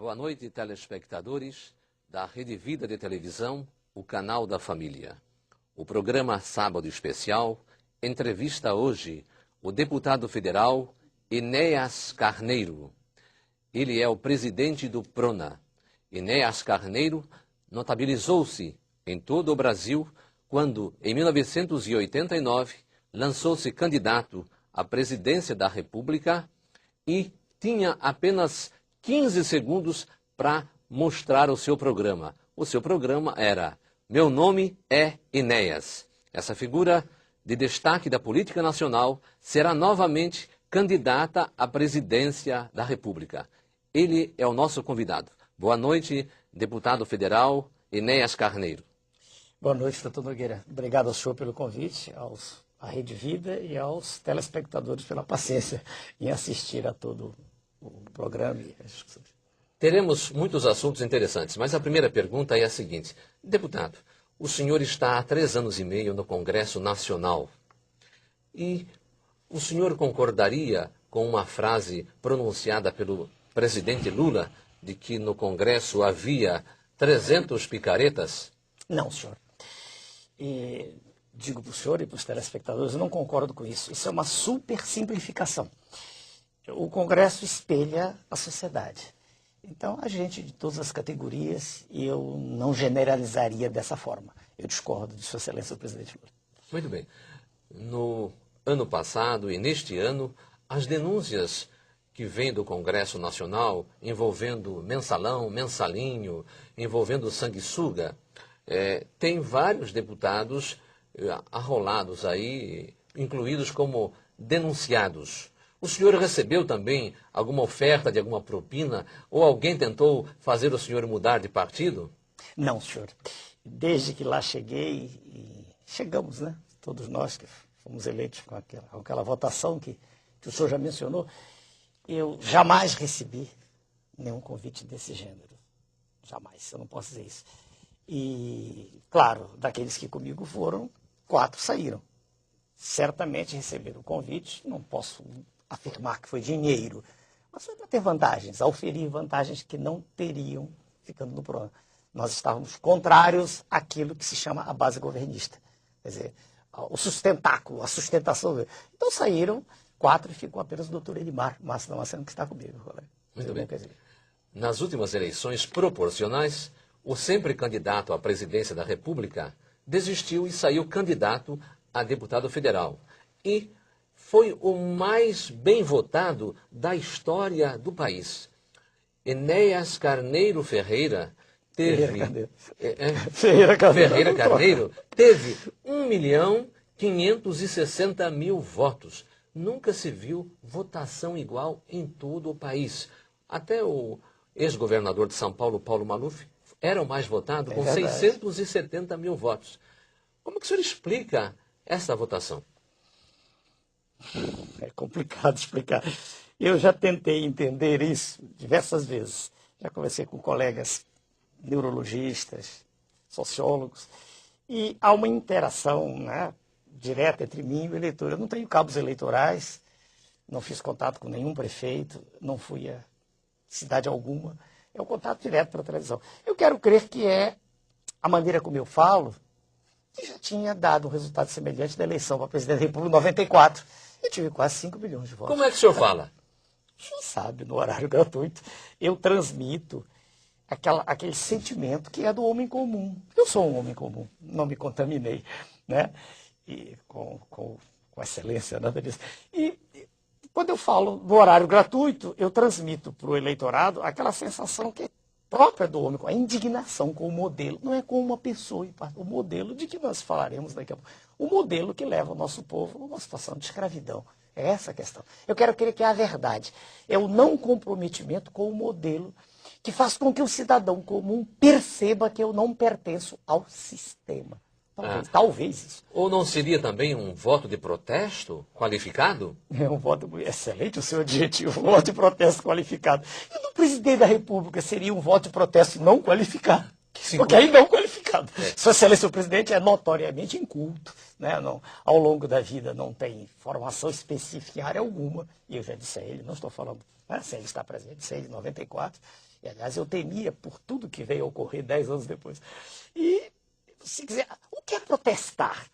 Boa noite, telespectadores da Rede Vida de Televisão, o canal da família. O programa Sábado Especial entrevista hoje o deputado federal Enéas Carneiro. Ele é o presidente do PRONA. Enéas Carneiro notabilizou-se em todo o Brasil quando, em 1989, lançou-se candidato à presidência da República e tinha apenas 15 segundos para mostrar o seu programa. O seu programa era: meu nome é Enéas. Essa figura de destaque da política nacional será novamente candidata à presidência da República. Ele é o nosso convidado. Boa noite, deputado federal Enéas Carneiro. Boa noite, doutor Nogueira. Obrigado ao senhor pelo convite, à Rede Vida e aos telespectadores pela paciência em assistir a todo o programa e as discussões. Teremos muitos assuntos interessantes, mas a primeira pergunta é a seguinte. Deputado, o senhor está há 3 anos e meio no Congresso Nacional e o senhor concordaria com uma frase pronunciada pelo presidente Lula de que no Congresso havia 300 picaretas? Não, senhor. Digo para o senhor e para os telespectadores, eu não concordo com isso. Isso é uma super simplificação. O Congresso espelha a sociedade. Então, a gente de todas as categorias, e eu não generalizaria dessa forma. Eu discordo de Sua Excelência o presidente Lula. Muito bem. No ano passado e neste ano, as denúncias que vêm do Congresso Nacional envolvendo mensalão, mensalinho, envolvendo sanguessuga, tem vários deputados arrolados aí, incluídos como denunciados. O senhor recebeu também alguma oferta de alguma propina ou alguém tentou fazer o senhor mudar de partido? Não, senhor. Desde que lá cheguei, e chegamos, né? Todos nós que fomos eleitos com aquela votação que o senhor já mencionou, eu jamais recebi nenhum convite desse gênero. Jamais, eu não posso dizer isso. E, claro, daqueles que comigo foram, 4 saíram. Certamente receberam o convite, não posso afirmar que foi dinheiro, mas foi para ter vantagens, auferir vantagens que não teriam ficando no programa. Nós estávamos contrários àquilo que se chama a base governista, quer dizer, o sustentáculo, a sustentação. Então saíram 4 e ficou apenas o doutor Edmar Massa Damasceno, que está comigo. Muito bem. Nas últimas eleições proporcionais, o sempre candidato à presidência da República desistiu e saiu candidato a deputado federal. E foi o mais bem votado da história do país. Enéas Carneiro Ferreira teve... Ferreira Carneiro teve 1.560.000 votos. Nunca se viu votação igual em todo o país. Até o ex-governador de São Paulo, Paulo Maluf, era o mais votado, com 670.000 votos. Como que o senhor explica essa votação? É complicado explicar. Eu já tentei entender isso diversas vezes. Já conversei com colegas neurologistas, sociólogos, e há uma interação, né, direta entre mim e o eleitor. Eu não tenho cabos eleitorais, não fiz contato com nenhum prefeito, não fui a cidade alguma. É um contato direto pela televisão. Eu quero crer que é a maneira como eu falo, que já tinha dado um resultado semelhante da eleição para presidente da República em 94. Eu tive quase 5 milhões de votos. Como é que o senhor fala? O senhor sabe, no horário gratuito, eu transmito aquele sentimento que é do homem comum. Eu sou um homem comum, não me contaminei, né? E com excelência, nada disso. E quando eu falo no horário gratuito, eu transmito para o eleitorado aquela sensação que é própria do homem, a indignação com o modelo, não é com uma pessoa, o modelo de que nós falaremos daqui a pouco, o modelo que leva o nosso povo a uma situação de escravidão. É essa a questão. Eu quero crer que é a verdade, é o não comprometimento com o modelo que faz com que o cidadão comum perceba que eu não pertenço ao sistema. Talvez isso. Ou não seria também um voto de protesto qualificado? É um voto excelente, o seu adjetivo, um voto de protesto qualificado. E no presidente da República seria um voto de protesto não qualificado? Que Porque aí não qualificado. Sua Excelência o Presidente é notoriamente inculto, né? Não, ao longo da vida não tem formação específica em área alguma. E eu já disse a ele, não estou falando, né, se ele está presente, disse a ele em 94. E, aliás, eu temia por tudo que veio a ocorrer 10 anos depois. E, se quiser, o que é protestar?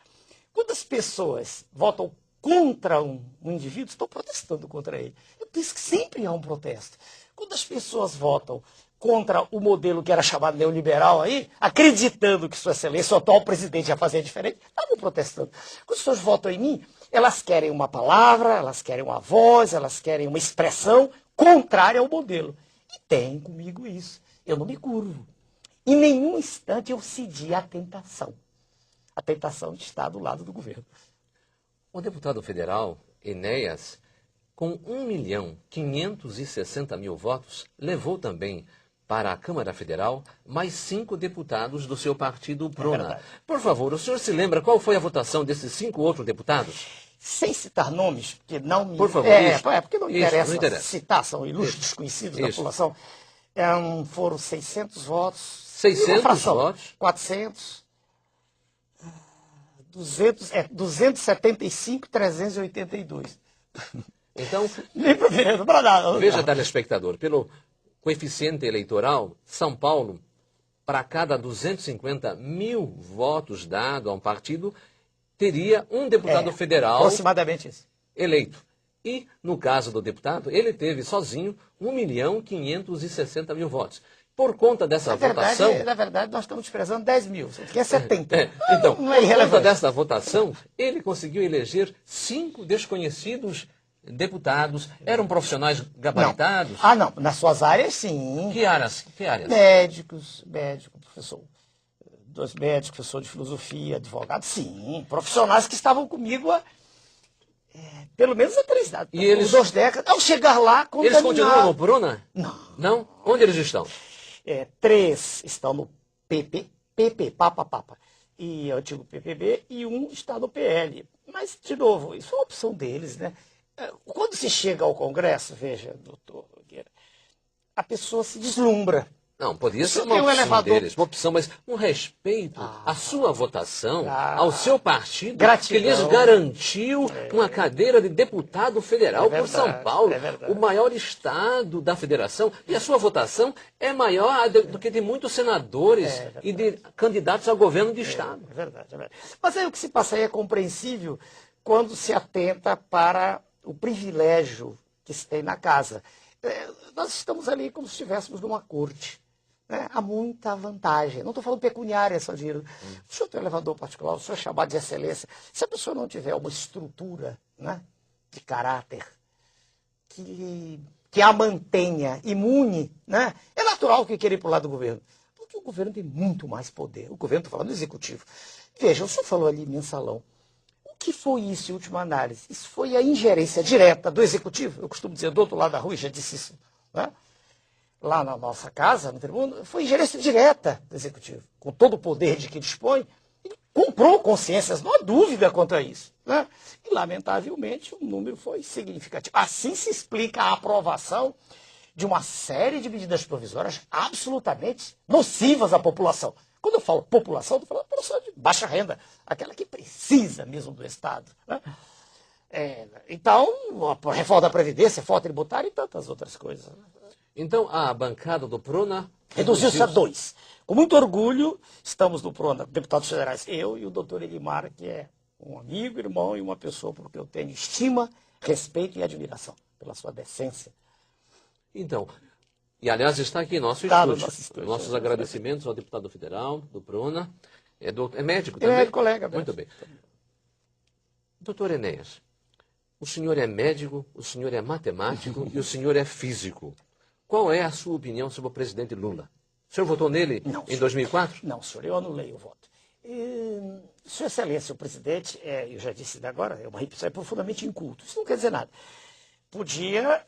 Quando as pessoas votam contra um indivíduo, estão protestando contra ele. Eu penso que sempre há um protesto. Quando as pessoas votam contra o modelo que era chamado neoliberal aí, acreditando que Sua Excelência, o atual presidente, ia fazer diferente, estavam protestando. Quando as pessoas votam em mim, elas querem uma palavra, elas querem uma voz, elas querem uma expressão contrária ao modelo. E tem comigo isso. Eu não me curvo. Em nenhum instante eu cedi à tentação. A tentação de estar do lado do governo. O deputado federal, Enéas, com 1.560.000 votos, levou também para a Câmara Federal mais 5 deputados do seu partido, Prona. Por favor, o senhor se lembra qual foi a votação desses 5 outros deputados? Sem citar nomes, porque não me... Por favor, porque não interessa citar, são ilustres desconhecidos da população. Foram 600 votos. 600 votos? 400... 275, 382. Então, veja, telespectador, pelo coeficiente eleitoral, São Paulo, para cada 250.000 votos dados a um partido, teria um deputado federal aproximadamente isso. Eleito. E, no caso do deputado, ele teve sozinho 1.560.000 votos. Por conta dessa votação... Na verdade, nós estamos desprezando 10 mil, que é 70. Então, não é por conta dessa votação, ele conseguiu eleger 5 desconhecidos deputados. Eram profissionais gabaritados? Não. Nas suas áreas, sim. Que áreas? Médico, professor. 2 médicos, professor de filosofia, advogado, sim. Profissionais que estavam comigo há pelo menos há 3 décadas. E eles... 2 décadas. Ao chegar lá, eles continuam no Prona? Não. Não? Onde eles estão? 3 estão no PP, Papa, e o antigo PPB, e 1 está no PL. Mas, de novo, isso é uma opção deles, né? Quando se chega ao Congresso, veja, doutor Nogueira, a pessoa se deslumbra. Não, poderia ser uma opção deles, uma opção, mas um respeito à sua votação, ao seu partido, gratidão, que lhes garantiu uma cadeira de deputado federal por São Paulo, o maior estado da federação, e a sua votação é maior do que de muitos senadores e de candidatos ao governo de estado. É verdade. Mas aí o que se passa aí é compreensível quando se atenta para o privilégio que se tem na casa. Nós estamos ali como se estivéssemos numa corte. Há muita vantagem. Não estou falando pecuniária, só dinheiro. O senhor tem um elevador particular, o senhor é chamado de excelência. Se a pessoa não tiver uma estrutura, né, de caráter que a mantenha imune, né, é natural que queira ir para o lado do governo. Porque o governo tem muito mais poder. O governo, estou falando do executivo. Veja, o senhor falou ali mensalão. O que foi isso, em última análise? Isso foi a ingerência direta do executivo. Eu costumo dizer do outro lado da rua, e já disse isso, né? Lá na nossa casa, no tribunal, foi ingerência direta do executivo. Com todo o poder de que dispõe, ele comprou consciências, não há dúvida quanto a isso, né? E, lamentavelmente, o número foi significativo. Assim se explica a aprovação de uma série de medidas provisórias absolutamente nocivas à população. Quando eu falo população, estou falando da população de baixa renda, aquela que precisa mesmo do Estado, né? Então, a reforma da Previdência, reforma tributária e tantas outras coisas. Então, a bancada do Prona... reduziu-se a 2. Com muito orgulho, estamos no Prona, deputados federais, eu e o doutor Elimar, que é um amigo, irmão e uma pessoa por que eu tenho estima, respeito e admiração pela sua decência. Então, e aliás está aqui em nosso estúdio. Nossos agradecimentos ao deputado federal do Prona. É médico também? É colega. Muito bem. Doutor Enéas, o senhor é médico, o senhor é matemático e o senhor é físico. Qual é a sua opinião sobre o presidente Lula? O senhor votou nele em 2004? Não, senhor, eu anulei o voto. Sua Excelência, o presidente, eu já disse agora, é uma repetição, é profundamente inculto. Isso não quer dizer nada. Podia,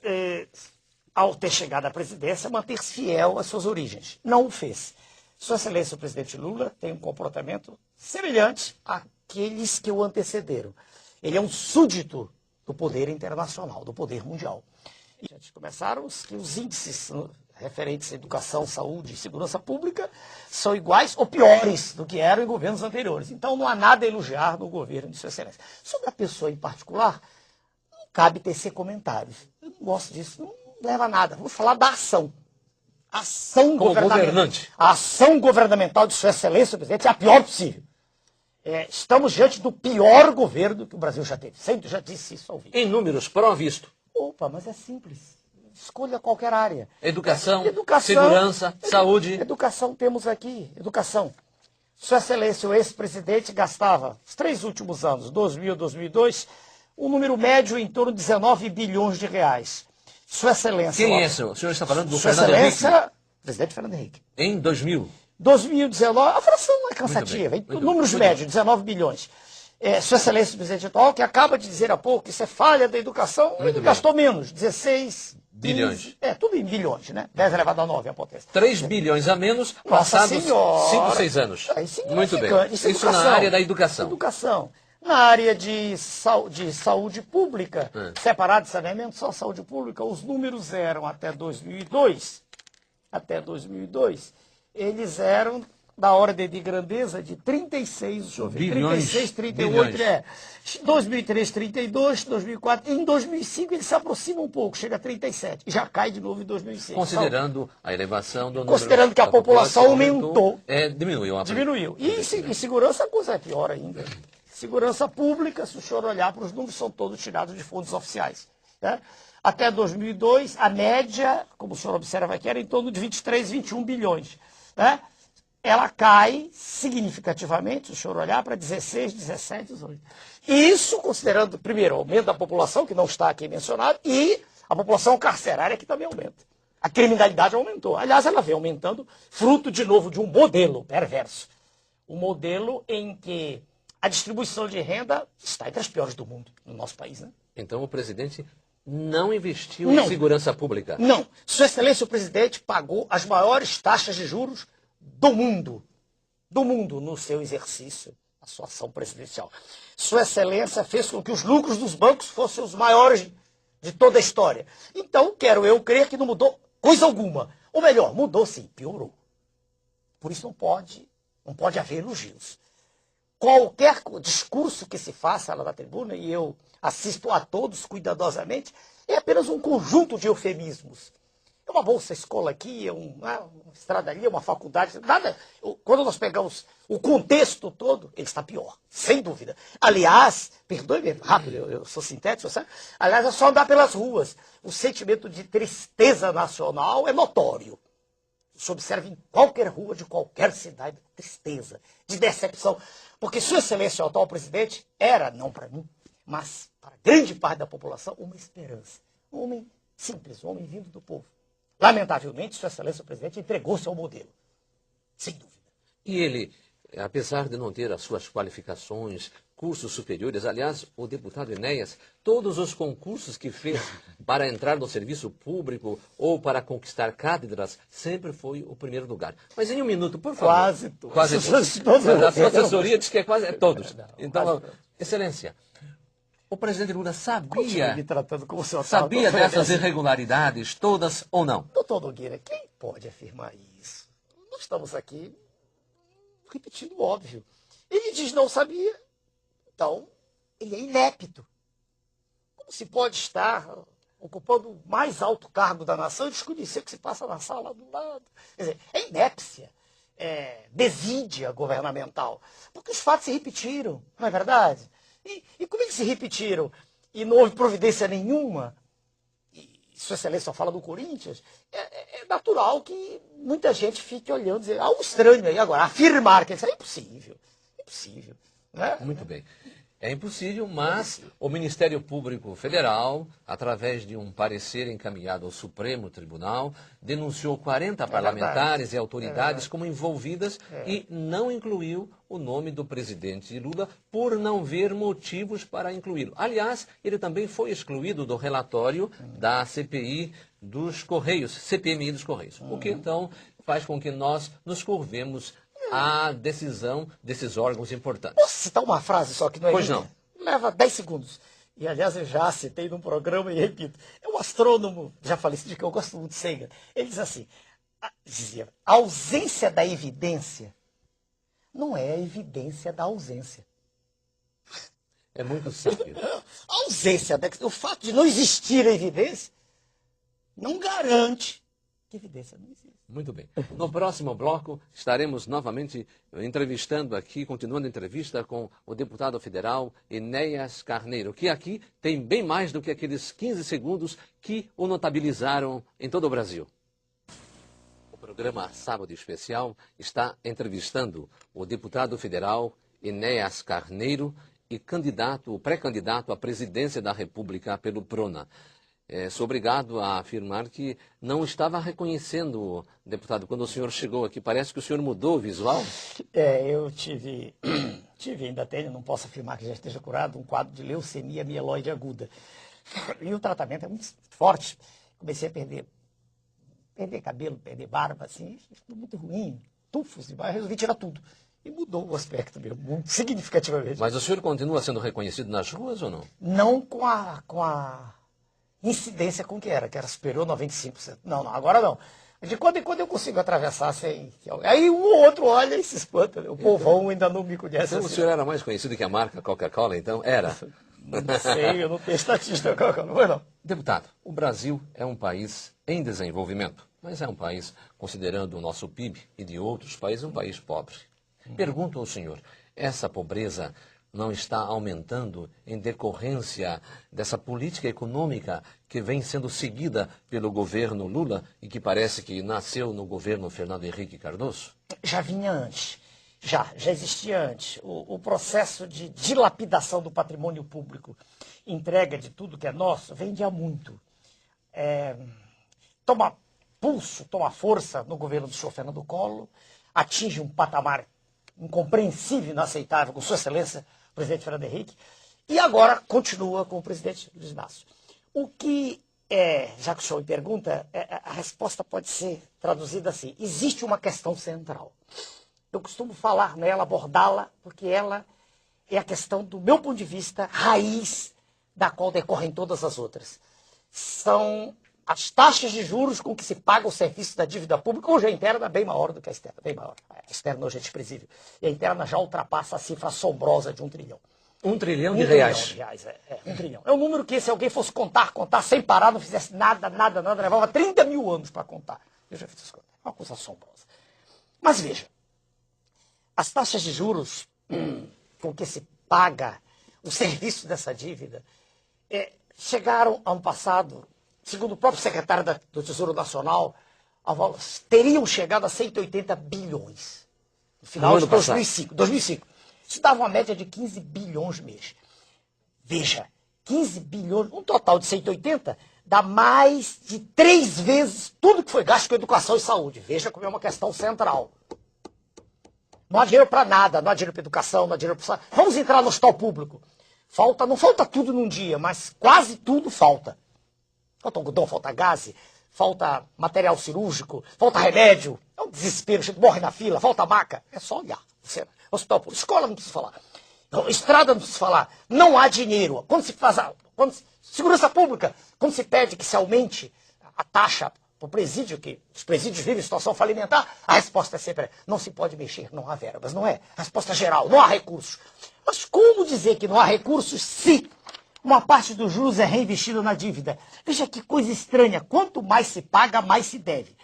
ao ter chegado à presidência, manter-se fiel às suas origens. Não o fez. Sua Excelência, o presidente Lula, tem um comportamento semelhante àqueles que o antecederam. Ele é um súdito do poder internacional, do poder mundial. E começaram os índices referentes à educação, saúde e segurança pública, são iguais ou piores do que eram em governos anteriores. Então não há nada a elogiar no governo de Sua Excelência. Sobre a pessoa em particular, não cabe tecer comentários. Eu não gosto disso, não leva a nada. Vamos falar da ação. A ação governante. A ação governamental de Sua Excelência, o presidente, é a pior possível. Estamos diante do pior governo que o Brasil já teve. Sempre já disse isso ao vivo. Em números, prova isto. Opa, mas é simples. Escolha qualquer área. Educação, segurança, saúde. Educação temos aqui. Educação. Sua Excelência, o ex-presidente, gastava, os 3 últimos anos, 2000 e 2002, um número médio em torno de 19 bilhões de reais. Sua Excelência... Quem é esse? O senhor está falando do Sua Fernando Henrique? Excelência, presidente Fernando Henrique. Em 2000. 2019, a fração não é cansativa, Muito bem, números muito médios, 19 bilhões. Sua Excelência, o presidente atual, que acaba de dizer há pouco que isso é falha da educação, ele gastou menos, 16 bilhões. Tudo em bilhões, né? 10 elevado a 9 a potência. 3 bilhões a menos, Nossa passados Senhora. 5, 6 anos. Muito bem. Isso Isso na área da educação. Educação. Na área de saúde pública, separado de saneamento, só saúde pública, os números eram até 2002, eles eram da ordem de grandeza de 36, deixa eu ver, bilhões, 36, 38, bilhões. 2003, 32, 2004, em 2005 ele se aproxima um pouco, chega a 37, e já cai de novo em 2006. Considerando a elevação do número... Considerando que a população aumentou. Diminuiu. Diminuiu. E em segurança a coisa é pior ainda. Segurança pública, se o senhor olhar para os números, são todos tirados de fundos oficiais. Né? Até 2002, a média, como o senhor observa aqui, era em torno de 23, 21 bilhões. Né? Ela cai significativamente, se o senhor olhar, para 16, 17, 18. Isso considerando, primeiro, o aumento da população, que não está aqui mencionado, e a população carcerária, que também aumenta. A criminalidade aumentou. Aliás, ela vem aumentando, fruto, de novo, de um modelo perverso. Um modelo em que a distribuição de renda está entre as piores do mundo, no nosso país. Né? Então o presidente não investiu em segurança pública? Não. Sua Excelência, o presidente pagou as maiores taxas de juros do mundo, no seu exercício, a sua ação presidencial. Sua Excelência fez com que os lucros dos bancos fossem os maiores de toda a história. Então, quero eu crer que não mudou coisa alguma. Ou melhor, mudou sim, piorou. Por isso não pode haver elogios. Qualquer discurso que se faça lá na tribuna, e eu assisto a todos cuidadosamente, é apenas um conjunto de eufemismos. É uma bolsa escola aqui, uma estrada ali, uma faculdade, nada. Quando nós pegamos o contexto todo, ele está pior, sem dúvida. Aliás, perdoe-me rápido, eu sou sintético, sabe? Aliás, é só andar pelas ruas. O sentimento de tristeza nacional é notório. Se observa em qualquer rua de qualquer cidade, tristeza, de decepção. Porque Sua Excelência, o atual presidente, era, não para mim, mas para grande parte da população, uma esperança. Um homem simples, um homem vindo do povo. Lamentavelmente, Sua Excelência, o presidente, entregou-se ao modelo. Sem dúvida. E ele, apesar de não ter as suas qualificações, cursos superiores, aliás, o deputado Enéas, todos os concursos que fez para entrar no serviço público ou para conquistar cátedras, sempre foi o primeiro lugar. Mas em um minuto, por favor. Quase todos. Quase todos. A sua assessoria diz que é quase todos. Então, Excelência, o presidente Lula sabia dessas irregularidades todas ou não? Doutor Nogueira, quem pode afirmar isso? Nós estamos aqui repetindo o óbvio. Ele diz não sabia, então ele é inepto. Como se pode estar ocupando o mais alto cargo da nação e desconhecer o que se passa na sala do lado? Quer dizer, é inépcia, é desídia governamental, porque os fatos se repetiram, não é verdade? E como é que se repetiram e não houve providência nenhuma? E Sua Excelência só fala do Corinthians. É natural que muita gente fique olhando e dizer, um estranho aí agora. Afirmar que isso é impossível. Impossível. Né? Muito bem. É impossível, mas o Ministério Público Federal, através de um parecer encaminhado ao Supremo Tribunal, denunciou 40 parlamentares e autoridades como envolvidas e não incluiu o nome do presidente Lula por não ver motivos para incluí-lo. Aliás, ele também foi excluído do relatório da CPI dos Correios, CPMI dos Correios, o que então faz com que nós nos curvemos a decisão desses órgãos importantes. Posso citar uma frase só que não é Pois minha? não. Leva 10 segundos. e aliás eu já citei num programa e repito, é um astrônomo, já falecido, que eu gosto muito de Sagan. Ele diz assim, dizia, a ausência da evidência não é a evidência da ausência. É muito sábio. A ausência, o fato de não existir a evidência, não garante que a evidência não existe. Muito bem. No próximo bloco, estaremos novamente entrevistando aqui, continuando a entrevista com o deputado federal Enéas Carneiro, que aqui tem bem mais do que aqueles 15 segundos que o notabilizaram em todo o Brasil. O programa Sábado Especial está entrevistando o deputado federal Enéas Carneiro e pré-candidato à presidência da República pelo PRONA. Sou obrigado a afirmar que não estava reconhecendo, deputado, quando o senhor chegou aqui. Parece que o senhor mudou o visual. Eu tive, ainda tenho, não posso afirmar que já esteja curado, um quadro de leucemia mieloide aguda. E o tratamento é muito forte. Comecei a perder cabelo, perder barba, assim, tudo muito ruim, tufos demais, resolvi tirar tudo. E mudou o aspecto meu, muito significativamente. Mas o senhor continua sendo reconhecido nas ruas ou não? Não com a incidência com que era superou 95%. Não, agora não. De quando em quando eu consigo atravessar sem... Aí um ou outro olha e se espanta. Né? O povão ainda não me conhece. Então assim. O senhor era mais conhecido que a marca Coca-Cola, então? Era? Não sei, eu não tenho estatística Coca-Cola, não foi não. Deputado, o Brasil é um país em desenvolvimento, mas é um país, considerando o nosso PIB e de outros países, um país pobre. Pergunto ao senhor, essa pobreza não está aumentando em decorrência dessa política econômica que vem sendo seguida pelo governo Lula e que parece que nasceu no governo Fernando Henrique Cardoso? Já vinha antes, já existia antes. O processo de dilapidação do patrimônio público, entrega de tudo que é nosso, vem de há muito. Toma pulso, toma força no governo do senhor Fernando Collor, atinge um patamar incompreensível, inaceitável, com sua excelência, o presidente Fernando Henrique, e agora continua com o presidente Luiz Inácio. O que, já que o senhor me pergunta, a resposta pode ser traduzida assim, existe uma questão central. Eu costumo falar nela, abordá-la, porque ela é a questão, do meu ponto de vista, raiz da qual decorrem todas as outras. São as taxas de juros com que se paga o serviço da dívida pública, hoje a interna é bem maior do que a externa, bem maior. A externa hoje é desprezível. E a interna já ultrapassa a cifra assombrosa de 1 trilhão. 1 trilhão de reais? 1 trilhão de reais, 1 trilhão. É um número que, se alguém fosse contar sem parar, não fizesse nada, levava 30 mil anos para contar. Eu já fiz isso. É uma coisa assombrosa. Mas veja, as taxas de juros com que se paga o serviço dessa dívida chegaram, ano passado, segundo o próprio secretário do Tesouro Nacional, teriam chegado a 180 bilhões no final de 2005. Isso dava uma média de 15 bilhões mês. Veja, 15 bilhões, um total de 180, dá mais de 3 vezes tudo que foi gasto com educação e saúde. Veja como é uma questão central. Não há dinheiro para nada, não há dinheiro para educação, não há dinheiro para saúde. Vamos entrar no hospital público. Não falta tudo num dia, mas quase tudo falta. Falta algodão, falta gás, falta material cirúrgico, falta remédio. É um desespero, a gente morre na fila, falta maca. É só olhar. Hospital público, escola não precisa falar. Estrada não precisa falar. Não há dinheiro. Segurança pública, quando se pede que se aumente a taxa para o presídio, que os presídios vivem em situação falimentar, a resposta é sempre, não se pode mexer, não há verbas, não é? A resposta é geral, não há recursos. Mas como dizer que não há recursos se uma parte dos juros é reinvestida na dívida? Veja que coisa estranha, quanto mais se paga, mais se deve.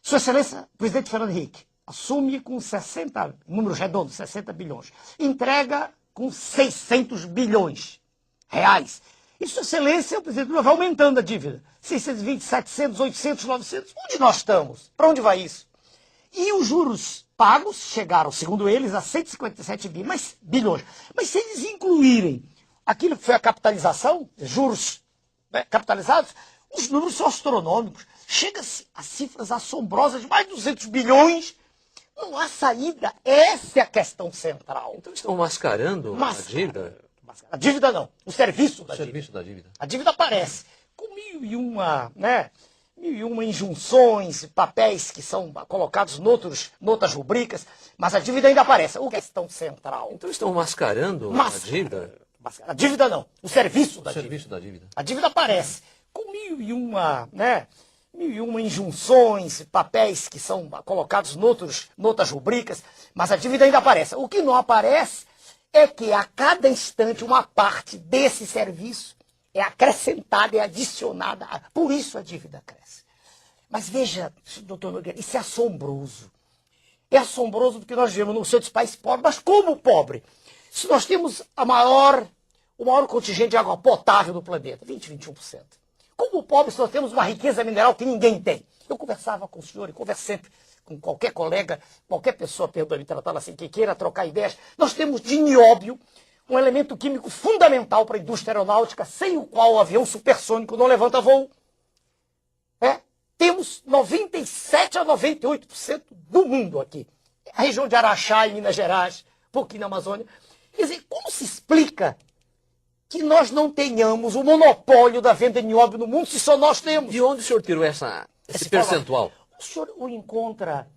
Sua Excelência, presidente Fernando Henrique, assume com 60, números redondos, 60 bilhões. Entrega com 600 bilhões reais. E Sua Excelência, o presidente Lula, vai aumentando a dívida. 620, 700, 800, 900. Onde nós estamos? Para onde vai isso? E os juros pagos chegaram, segundo eles, a 157 bilhões. Mas se eles incluírem aquilo que foi a capitalização, juros capitalizados, os números são astronômicos. Chega-se a cifras assombrosas de mais de 200 bilhões. Não há saída. Essa é a questão central. Então estão mascarando a dívida? A dívida não. O serviço da dívida. A dívida aparece com mil e uma injunções, papéis que são colocados noutras rubricas, mas a dívida ainda aparece. O questão central. Então estão mascarando a dívida? A dívida não, o serviço da dívida. Serviço da dívida. A dívida aparece com mil e uma injunções, papéis que são colocados noutras rubricas, mas a dívida ainda aparece. O que não aparece é que a cada instante uma parte desse serviço é acrescentada, é adicionada. Por isso a dívida cresce. Mas veja, doutor Nogueira, isso é assombroso. É assombroso porque nós vivemos no seio dos países pobres, mas como pobre? Se nós temos o maior contingente de água potável do planeta, 21%. Como pobre, se nós temos uma riqueza mineral que ninguém tem. Eu conversava com o senhor e converso sempre com qualquer colega, qualquer pessoa, perdoe-me tratá-la assim, que queira trocar ideias. Nós temos de nióbio, um elemento químico fundamental para a indústria aeronáutica, sem o qual o avião supersônico não levanta voo. Temos 97% a 98% do mundo aqui. A região de Araxá, em Minas Gerais, um pouquinho na Amazônia. Quer dizer, como se explica que nós não tenhamos o monopólio da venda de nióbio no mundo, se só nós temos? De onde o senhor tirou esse percentual? O senhor o encontra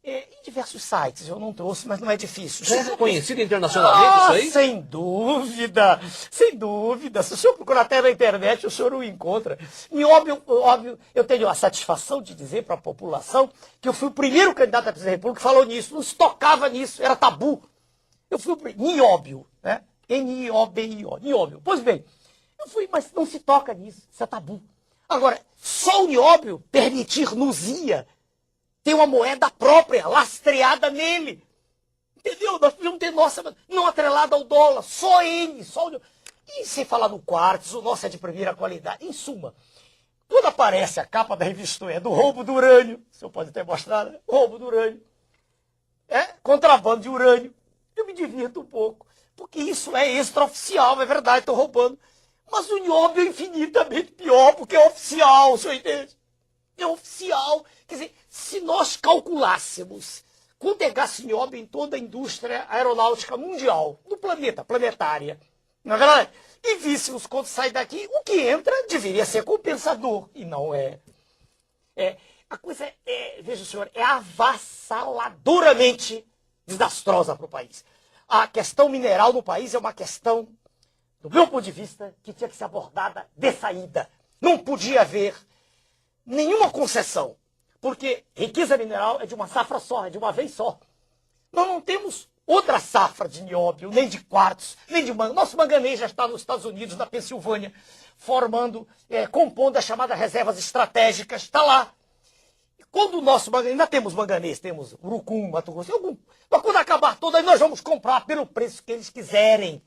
em diversos sites. Eu não trouxe, mas não é difícil. É conhecido internacionalmente isso aí? Sem dúvida, sem dúvida. Se o senhor procurar até na internet, o senhor o encontra. Nióbio, óbvio, eu tenho a satisfação de dizer para a população que eu fui o primeiro candidato à presidência da República que falou nisso, não se tocava nisso, era tabu. Eu fui o primeiro. Nióbio, né? N-I-O-B-I-O, nióbio. Pois bem, eu fui, mas não se toca nisso, isso é tabu. Agora, só o nióbio permitir Luzia ter uma moeda própria, lastreada nele. Entendeu? Nós podíamos ter nossa, não atrelada ao dólar, só ele, só o... E sem falar no quartzo, o nosso é de primeira qualidade. Em suma, quando aparece a capa da revista do roubo do urânio, o senhor pode ter mostrado, né? Roubo do urânio, contrabando de urânio, eu me divirto um pouco. Porque isso é extraoficial, é verdade, estou roubando. Mas o nióbio é infinitamente pior, porque é oficial, o senhor entende? É oficial. Quer dizer, se nós calculássemos quanto é gasto de nióbio em toda a indústria aeronáutica mundial, do planeta, planetária, não é verdade? E víssemos quanto sai daqui, o que entra deveria ser compensador, e não é. A coisa veja o senhor, é avassaladoramente desastrosa para o país. A questão mineral no país é uma questão, do meu ponto de vista, que tinha que ser abordada de saída. Não podia haver nenhuma concessão, porque riqueza mineral é de uma safra só, é de uma vez só. Nós não temos outra safra de nióbio, nem de quartzo, nem de manganês. Nosso manganês já está nos Estados Unidos, na Pensilvânia, compondo as chamadas reservas estratégicas, está lá. Quando o nosso manganês, ainda temos manganês, temos urucum, Mato Grosso, mas quando acabar tudo, aí nós vamos comprar pelo preço que eles quiserem.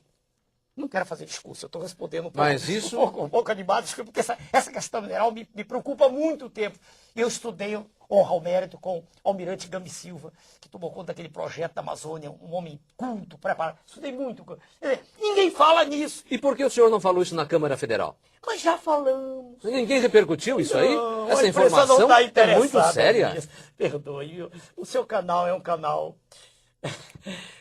Não quero fazer discurso, eu estou respondendo um pouco, mas isso... um pouco animado, porque essa questão mineral me preocupa há muito tempo. Eu estudei, honra ao mérito, com o almirante Gami Silva, que tomou conta daquele projeto da Amazônia, um homem culto, preparado. Estudei muito. Ninguém fala nisso. E por que o senhor não falou isso na Câmara Federal? Mas já falamos. Ninguém repercutiu isso aí? Não, essa informação não é muito séria. Perdoe, o seu canal é um canal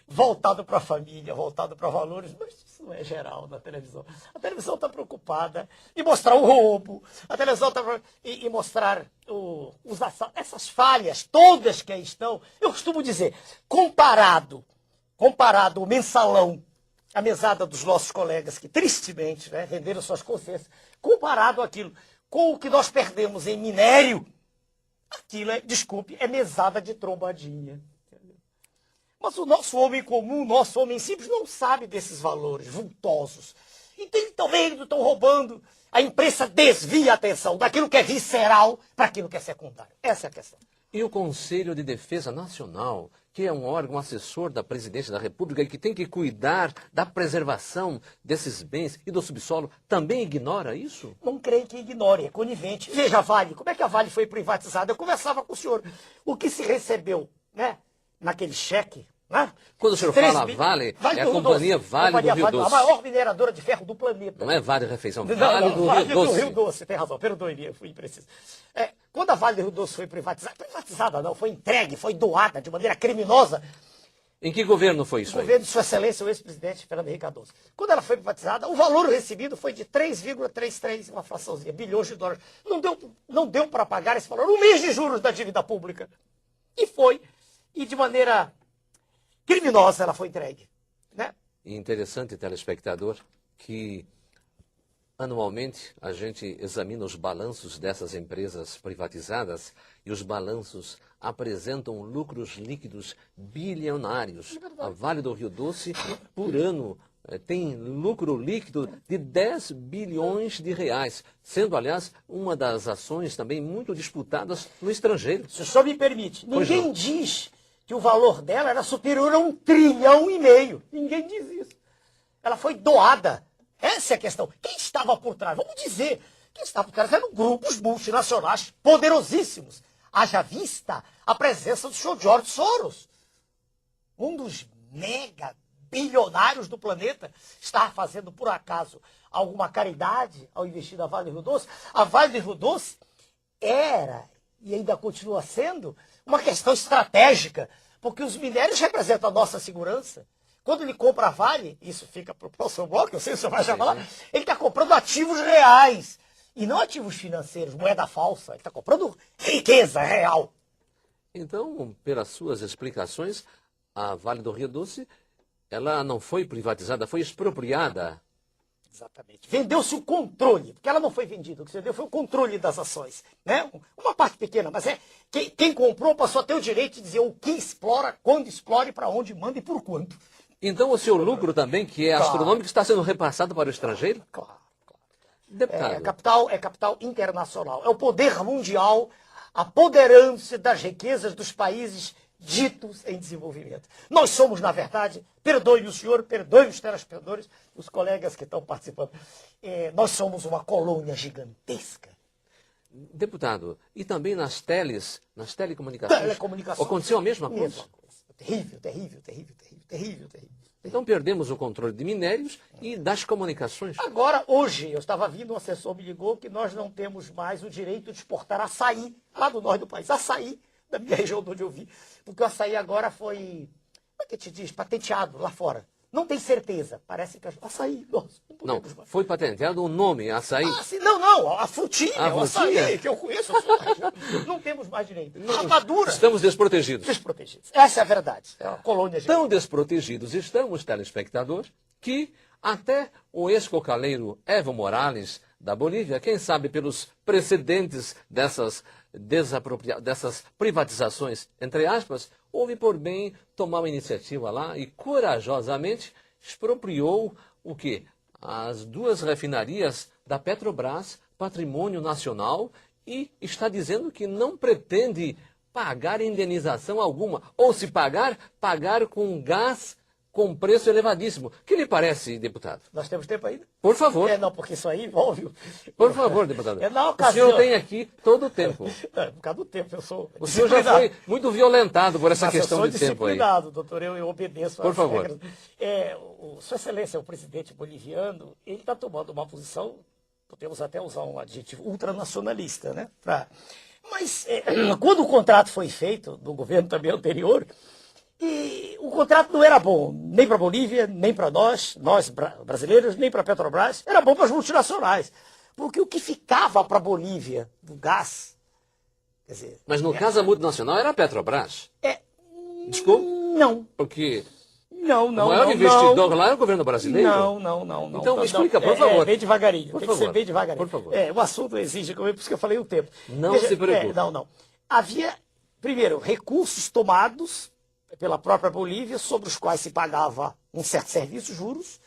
voltado para a família, voltado para valores, mas isso não é geral na televisão. A televisão está preocupada em mostrar o roubo, a televisão está em mostrar essas falhas todas que aí estão. Eu costumo dizer, comparado o mensalão, a mesada dos nossos colegas que tristemente venderam suas consciências, comparado aquilo com o que nós perdemos em minério, aquilo é mesada de trombadinha. Mas o nosso homem comum, o nosso homem simples, não sabe desses valores vultosos. Então, eles estão roubando. A imprensa desvia a atenção daquilo que é visceral para aquilo que é secundário. Essa é a questão. E o Conselho de Defesa Nacional, que é um órgão assessor da Presidência da República e que tem que cuidar da preservação desses bens e do subsolo, também ignora isso? Não creio que ignore, é conivente. Veja a Vale, como é que a Vale foi privatizada? Eu conversava com o senhor. O que se recebeu, naquele cheque, Quando o senhor fala Vale, é a companhia Vale do Rio Doce. A maior mineradora de ferro do planeta. Não é Vale Refeição, Vale do Rio Doce. Do Rio Doce, tem razão, perdoe-me, eu fui impreciso. Quando a Vale do Rio Doce foi privatizada não, foi entregue, foi doada de maneira criminosa. Em que governo foi isso aí? O governo de Sua Excelência, o ex-presidente Fernando Henrique Cardoso. Quando ela foi privatizada, o valor recebido foi de 3,33, uma fraçãozinha, bilhões de dólares. Não deu para pagar esse valor, um mês de juros da dívida pública. E de maneira criminosa ela foi entregue. E interessante, telespectador, que anualmente a gente examina os balanços dessas empresas privatizadas e os balanços apresentam lucros líquidos bilionários. A Vale do Rio Doce, por ano, tem lucro líquido de 10 bilhões de reais, sendo, aliás, uma das ações também muito disputadas no estrangeiro. Se o senhor me permite, Pois ninguém não. diz que o valor dela era superior a 1,5 trilhão. Ninguém diz isso. Ela foi doada. Essa é a questão. Quem estava por trás? Vamos dizer, quem estava por trás eram grupos multinacionais poderosíssimos. Haja vista a presença do senhor George Soros, um dos mega bilionários do planeta. Estava fazendo, por acaso, alguma caridade ao investir na Vale do Rio Doce? A Vale do Rio Doce era, e ainda continua sendo, uma questão estratégica, porque os minérios representam a nossa segurança. Quando ele compra a Vale, isso fica para o próximo bloco, eu sei se você vai chamar lá, ele está comprando ativos reais, e não ativos financeiros, moeda falsa. Ele está comprando riqueza real. Então, pelas suas explicações, a Vale do Rio Doce, ela não foi privatizada, foi expropriada. Exatamente. Vendeu-se o controle, porque ela não foi vendida, o que se deu foi o controle das ações. Né? Uma parte pequena, mas quem comprou passou a ter o direito de dizer o que explora, quando explora, para onde manda e por quanto. Então, o seu lucro também, que é astronômico, está sendo repassado para o estrangeiro? Claro. Deputado. É capital internacional. É o poder mundial apoderando-se das riquezas dos países ditos em desenvolvimento. Nós somos, na verdade, perdoe o senhor, perdoe os telespectadores, os colegas que estão participando, nós somos uma colônia gigantesca. Deputado, e também nas telecomunicações, aconteceu a mesma coisa? Terrível, terrível, terrível, terrível, terrível, terrível. Então perdemos o controle de minérios e das comunicações. Agora, hoje, eu estava vindo, um assessor me ligou que nós não temos mais o direito de exportar açaí lá do norte do país. Açaí, da minha região de onde eu vim. Porque o açaí agora foi, como é que te diz, patenteado lá fora. Não tem certeza. Parece que açaí, nossa, não, foi patenteado o nome, açaí. Ah, sim, não, a frutinha, o frutinha? açaí, que eu conheço. Não temos mais direito. Rapadura. Estamos desprotegidos. Desprotegidos. Essa é a verdade. É uma colônia Tão desprotegidos estamos, telespectadores, que até o ex-cocaleiro Evo Morales, da Bolívia, quem sabe pelos precedentes dessas privatizações, entre aspas, houve por bem tomar uma iniciativa lá e corajosamente expropriou o quê? As 2 refinarias da Petrobras, patrimônio nacional, e está dizendo que não pretende pagar indenização alguma, ou se pagar, pagar com gás com preço elevadíssimo. O que lhe parece, deputado? Nós temos tempo ainda? Por favor. Não, porque isso aí envolve... Por favor, deputado. Na ocasião... O senhor tem aqui todo o tempo. Por causa do tempo, eu sou O senhor já foi muito violentado por essa Mas questão de tempo aí. eu sou disciplinado, doutor, eu obedeço Por às favor. regras. Sua Excelência, o presidente boliviano, ele está tomando uma posição, podemos até usar um adjetivo, ultranacionalista, né? Mas quando o contrato foi feito, do governo também anterior, e o contrato não era bom, nem para a Bolívia, nem para nós brasileiros, nem para a Petrobras, era bom para as multinacionais. Porque o que ficava para a Bolívia do gás, quer dizer... Mas no caso a multinacional era a Petrobras. Desculpa? Não. Porque Não, o maior investidor lá é o governo brasileiro. Não. Então me explica, por favor. Bem devagarinho, Por tem favor. que ser bem devagarinho. Por favor. O assunto exige, por isso que eu falei o tempo. Não se preocupe. Não. Havia, primeiro, recursos tomados pela própria Bolívia, sobre os quais se pagava um certo serviço, juros.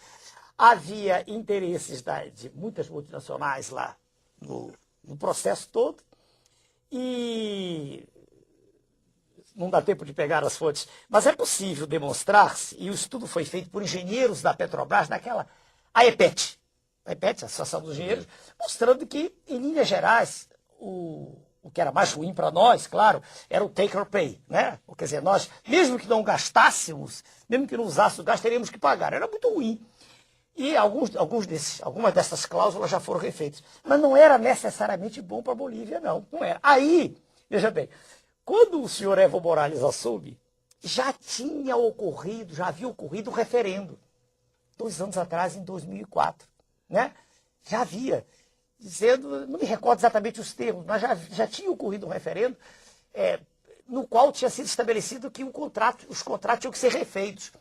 Havia interesses de muitas multinacionais lá no processo todo. E não dá tempo de pegar as fontes, mas é possível demonstrar-se, e o estudo foi feito por engenheiros da Petrobras, a EPET, a Associação dos Engenheiros, mostrando que, em linhas gerais, o que era mais ruim para nós, claro, era o take or pay, né? Quer dizer, nós, mesmo que não gastássemos, mesmo que não usássemos o gás, teríamos que pagar. Era muito ruim. E algumas dessas cláusulas já foram refeitas. Mas não era necessariamente bom para a Bolívia, não. Não era. Aí, veja bem, quando o senhor Evo Morales assume, já havia ocorrido o referendo, 2 anos atrás, em 2004. Né? Já havia, dizendo, não me recordo exatamente os termos, mas já tinha ocorrido um referendo no qual tinha sido estabelecido que os contratos tinham que ser refeitos.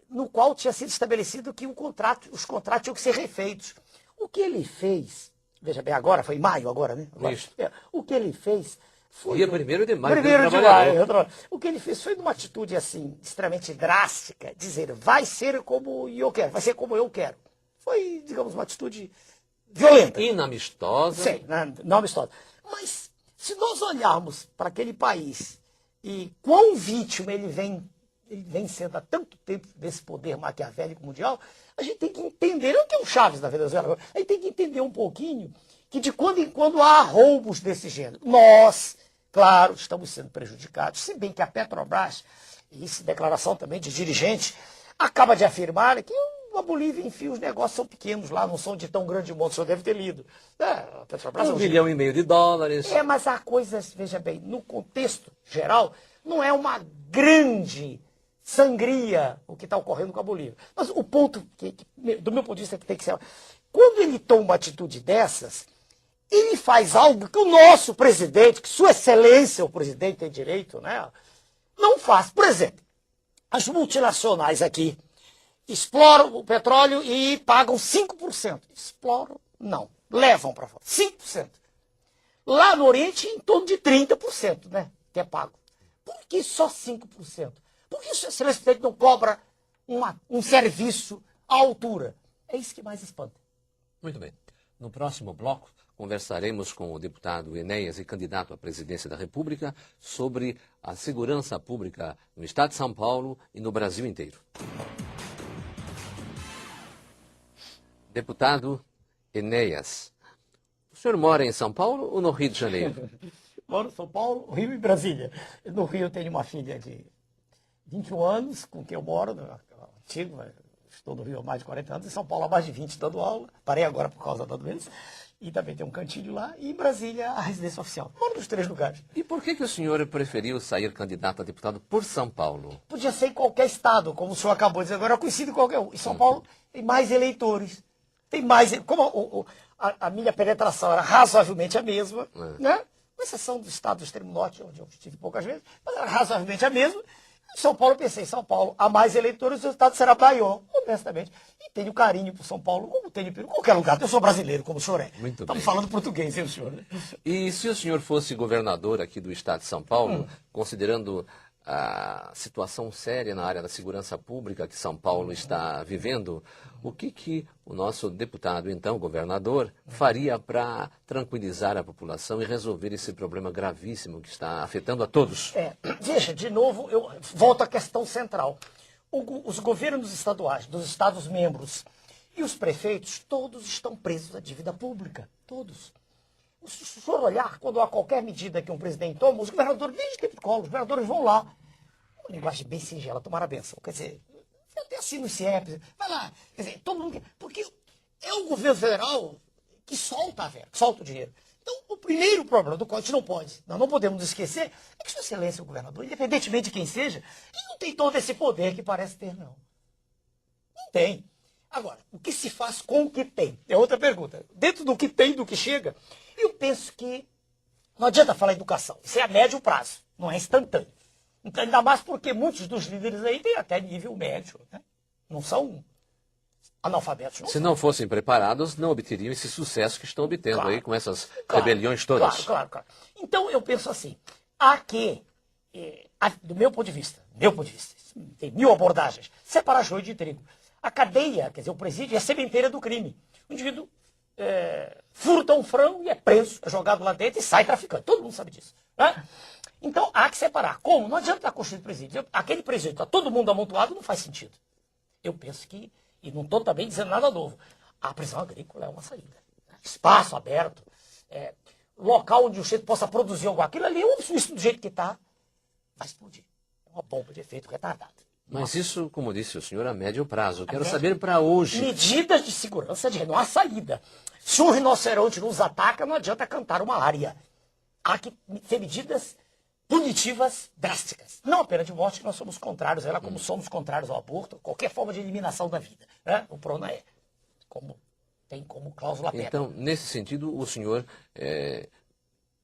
no qual tinha sido estabelecido que os contratos tinham que ser refeitos. O que ele fez, veja bem, agora, foi em maio agora, né? Agora, Isso. o que ele fez foi... Dia 1º de maio. 1º de maio. O que ele fez foi numa atitude, assim, extremamente drástica, dizer, vai ser como eu quero, vai ser como eu quero. Foi, digamos, uma atitude violenta. Inamistosa. Sim, não amistosa. Mas, se nós olharmos para aquele país e quão vítima ele vem sendo há tanto tempo desse poder maquiavélico mundial, a gente tem que entender, não tem o Chaves da Venezuela, a gente tem que entender um pouquinho que de quando em quando há roubos desse gênero. Nós, claro, estamos sendo prejudicados, se bem que a Petrobras, e isso declaração também de dirigente, acaba de afirmar que a Bolívia, enfim, os negócios são pequenos lá, não são de tão grande monte, o senhor deve ter lido. A Petrobras, $1,5 bilhão. Mas há coisas, veja bem, no contexto geral, não é uma grande sangria o que está ocorrendo com a Bolívia. Mas o ponto, do meu ponto de vista, que tem que ser... Quando ele toma uma atitude dessas, ele faz algo que o nosso presidente, que Sua Excelência, o presidente, tem direito, né, não faz. Por exemplo, as multinacionais aqui exploram o petróleo e pagam 5%. Exploram? Não. Levam para fora. 5%. Lá no Oriente, em torno de 30%, né, que é pago. Por que só 5%? Por que o Sua Excelência presidente não cobra um serviço à altura? É isso que mais espanta. Muito bem. No próximo bloco, conversaremos com o deputado Enéas e candidato à presidência da República sobre a segurança pública no estado de São Paulo e no Brasil inteiro. Deputado Enéas, o senhor mora em São Paulo ou no Rio de Janeiro? Moro em São Paulo, Rio e Brasília. No Rio eu tenho uma filha de 21 anos, com quem eu moro, antigo, estou no Rio há mais de 40 anos, em São Paulo há mais de 20 dando aula, parei agora por causa da doença, e também tem um cantinho lá, e em Brasília a residência oficial. Moro nos 3 lugares. E por que o senhor preferiu sair candidato a deputado por São Paulo? Podia ser em qualquer estado, como o senhor acabou de dizer agora, eu coincido em qualquer um. Em São Paulo tem mais eleitores, tem mais... Como a minha penetração era razoavelmente a mesma, né? Com exceção do estado do extremo norte, onde eu estive poucas vezes, mas era razoavelmente a mesma. Em São Paulo, eu pensei, São Paulo, há mais eleitores, o resultado será maior, honestamente. E tenho carinho por São Paulo, como tenho por qualquer lugar. Eu sou brasileiro, como o senhor é. Muito Estamos bem. falando português, hein, senhor? E se o senhor fosse governador aqui do estado de São Paulo, considerando a situação séria na área da segurança pública que São Paulo está vivendo, o que o nosso deputado, então governador, faria para tranquilizar a população e resolver esse problema gravíssimo que está afetando a todos? Veja, de novo, eu volto à questão central. Os governos estaduais, dos estados-membros e os prefeitos, todos estão presos à dívida pública. Todos. Se o senhor olhar, quando há qualquer medida que um presidente toma, os governadores, desde o tempo de Collor, os governadores vão lá. Uma linguagem bem singela, tomar a benção. Quer dizer, até assina o CIEP, vai lá. Quer dizer, todo mundo... Porque é o governo federal que solta a verba, solta o dinheiro. Então, o primeiro problema do qual a gente não pode, nós não podemos esquecer, é que Sua Excelência, o governador, independentemente de quem seja, ele não tem todo esse poder que parece ter, não. Não tem. Agora, o que se faz com o que tem? É outra pergunta. Dentro do que tem, do que chega, eu penso que não adianta falar educação. Isso é a médio prazo, não é instantâneo. Então, ainda mais porque muitos dos líderes aí têm até nível médio, né? Não são analfabetos. Não Se são. não fossem preparados, não obteriam esse sucesso que estão obtendo Claro. aí com essas Claro, rebeliões todas. Claro. Então, eu penso assim, há que, do meu ponto de vista, tem 1000 abordagens, separar joio de trigo. A cadeia, quer dizer, o presídio é a sementeira do crime. O indivíduo furta um frango e é preso, é jogado lá dentro e sai traficando. Todo mundo sabe disso. Né? Então, há que separar. Como? Não adianta estar construindo presídio. Aquele presídio, está todo mundo amontoado, não faz sentido. Eu penso que, e não estou também dizendo nada novo, a prisão agrícola é uma saída. Espaço aberto, local onde o sujeito possa produzir algo. Aquilo ali, isso do jeito que está, vai explodir. É uma bomba de efeito retardado. Mas isso, como disse o senhor, a médio prazo. Quero saber para hoje. Medidas de segurança, não há saída. Se um rinoceronte nos ataca, não adianta cantar uma área. Há que ter medidas punitivas drásticas. Não a pena de morte, que nós somos contrários a ela, como somos contrários ao aborto, qualquer forma de eliminação da vida. Né? O PRONA tem como cláusula pena. Então, nesse sentido, o senhor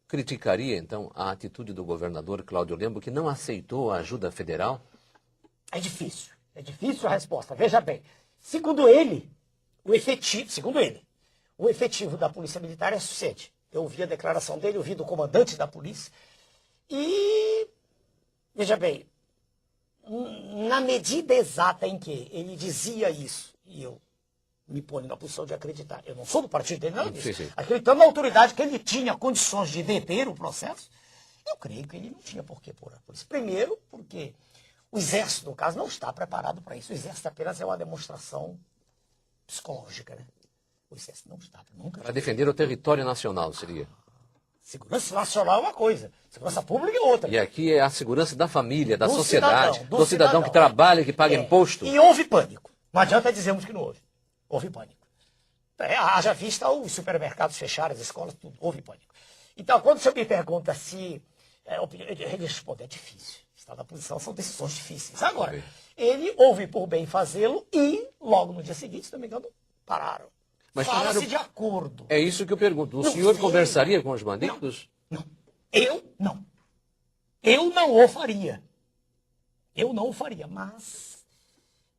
criticaria, então, a atitude do governador Cláudio Lembo, que não aceitou a ajuda federal? É difícil. É difícil a resposta. Veja bem, segundo ele, o efetivo da Polícia Militar é suficiente. Eu ouvi a declaração dele, ouvi do comandante da polícia. E, veja bem, na medida exata em que ele dizia isso, e eu me ponho na posição de acreditar, eu não sou do partido dele, não disso, acreditando na autoridade que ele tinha condições de deter o processo, eu creio que ele não tinha por que pôr a polícia. Primeiro, porque o Exército, no caso, não está preparado para isso. O Exército apenas é uma demonstração psicológica, né? O Exército não está, nunca. Para defender o território nacional, seria? Segurança nacional é uma coisa, segurança pública é outra. E aqui é a segurança da família, da Do sociedade, cidadão, do cidadão que trabalha, que paga imposto. E houve pânico. Não adianta dizermos que não houve. Houve pânico. Haja vista os supermercados fecharam, as escolas, tudo. Houve pânico. Então, quando você me pergunta se... ele responde, é difícil. Está na posição, são decisões difíceis. Agora, ele houve por bem fazê-lo e, logo no dia seguinte, se não me engano, pararam. Mas fala-se de acordo. É isso que eu pergunto. O senhor conversaria com os bandidos? Não. Eu não. Eu não o faria. Eu não o faria, mas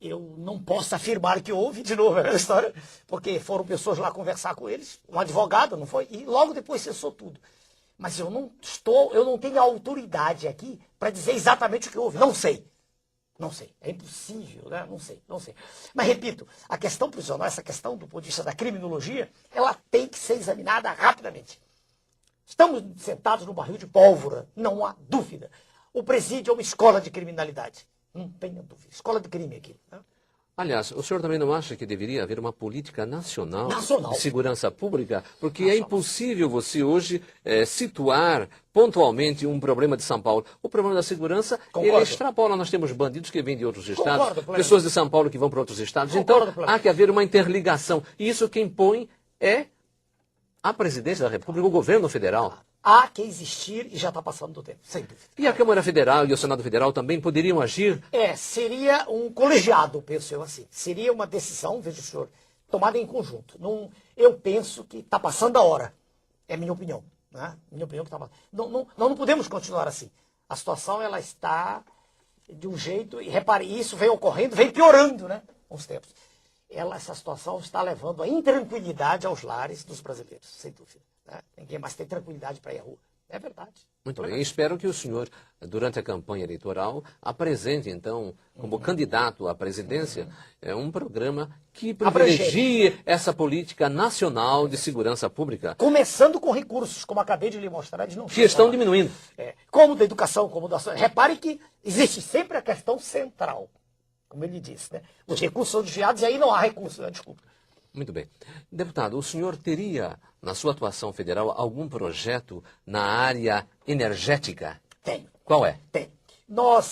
eu não posso afirmar que houve, de novo, a história, porque foram pessoas lá conversar com eles, um advogado, não foi? E logo depois cessou tudo. Mas eu não tenho autoridade aqui para dizer exatamente o que houve. Não sei. Não sei, é impossível, né? Não sei. Mas, repito, a questão prisional, essa questão do ponto de vista da criminologia, ela tem que ser examinada rapidamente. Estamos sentados no barril de pólvora, não há dúvida. O presídio é uma escola de criminalidade, não tenha dúvida. Escola de crime aqui. Né? Aliás, o senhor também não acha que deveria haver uma política nacional de segurança pública? Porque é impossível você hoje situar pontualmente um problema de São Paulo. O problema da segurança, ele extrapola. Nós temos bandidos que vêm de outros estados, pessoas de São Paulo que vão para outros estados. Então, há que haver uma interligação. E isso quem põe é a presidência da República, o governo federal. Há que existir e já está passando do tempo, sem dúvida. E a Câmara Federal e o Senado Federal também poderiam agir? Seria um colegiado, penso eu assim. Seria uma decisão, veja o senhor, tomada em conjunto. Eu penso que está passando a hora. É minha opinião. Né? Minha opinião que está passando. Não podemos continuar assim. A situação ela está de um jeito, e repare, isso vem ocorrendo, vem piorando, né, com os tempos. Essa situação está levando a intranquilidade aos lares dos brasileiros, sem dúvida. Né? Ninguém mais tem tranquilidade para ir à rua. É verdade. Muito bem. Espero que o senhor, durante a campanha eleitoral, apresente, então, como candidato à presidência, um programa que privilegie essa política nacional de segurança pública. Começando com recursos, como acabei de lhe mostrar, eles não que estão diminuindo. Como da educação, como da saúde. Repare que existe sempre a questão central, como ele disse. Né? Os recursos são desviados e aí não há recursos, né? Desculpa. Muito bem. Deputado, o senhor teria, na sua atuação federal, algum projeto na área energética? Tenho. Qual é? Tem.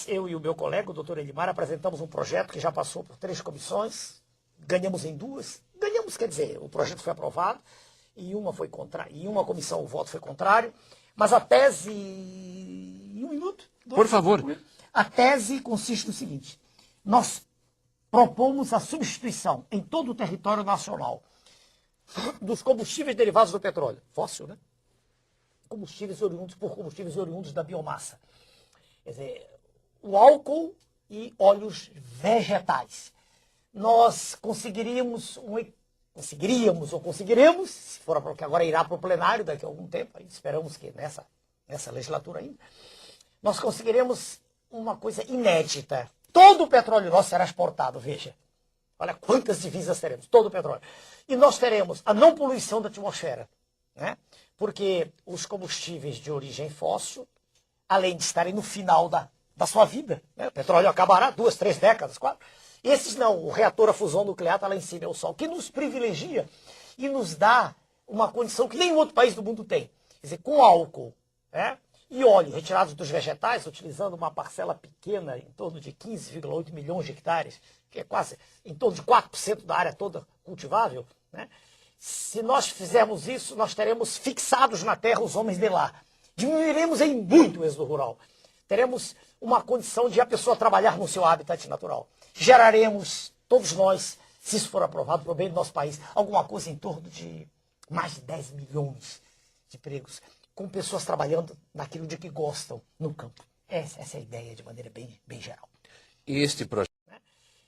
Eu e o meu colega, o doutor Elimar, apresentamos um projeto que já passou por 3 comissões, ganhamos em 2. Ganhamos, quer dizer, o projeto foi aprovado, e uma comissão o voto foi contrário, mas a tese... Um minuto? Por favor. A tese consiste no seguinte, nós propomos a substituição em todo o território nacional dos combustíveis derivados do petróleo, fóssil, né? Combustíveis oriundos da biomassa. Quer dizer, o álcool e óleos vegetais. Nós conseguiremos, se for porque agora irá para o plenário daqui a algum tempo, esperamos que nessa legislatura ainda, nós conseguiremos uma coisa inédita. Todo o petróleo nosso será exportado, veja. Olha quantas divisas teremos, todo o petróleo. E nós teremos a não poluição da atmosfera, né? Porque os combustíveis de origem fóssil, além de estarem no final da sua vida, né? O petróleo acabará 2, 3 décadas, 4. Esses não, o reator a fusão nuclear está lá em cima, é o Sol, que nos privilegia e nos dá uma condição que nenhum outro país do mundo tem. Quer dizer, com álcool, né? E óleo retirados dos vegetais, utilizando uma parcela pequena, em torno de 15,8 milhões de hectares, que é quase em torno de 4% da área toda cultivável, né? Se nós fizermos isso, nós teremos fixados na terra os homens de lá. Diminuiremos em muito o êxodo rural. Teremos uma condição de a pessoa trabalhar no seu habitat natural. Geraremos, todos nós, se isso for aprovado para o bem do nosso país, alguma coisa em torno de mais de 10 milhões de empregos, com pessoas trabalhando naquilo de que gostam no campo. Essa é a ideia de maneira bem geral. E este projeto?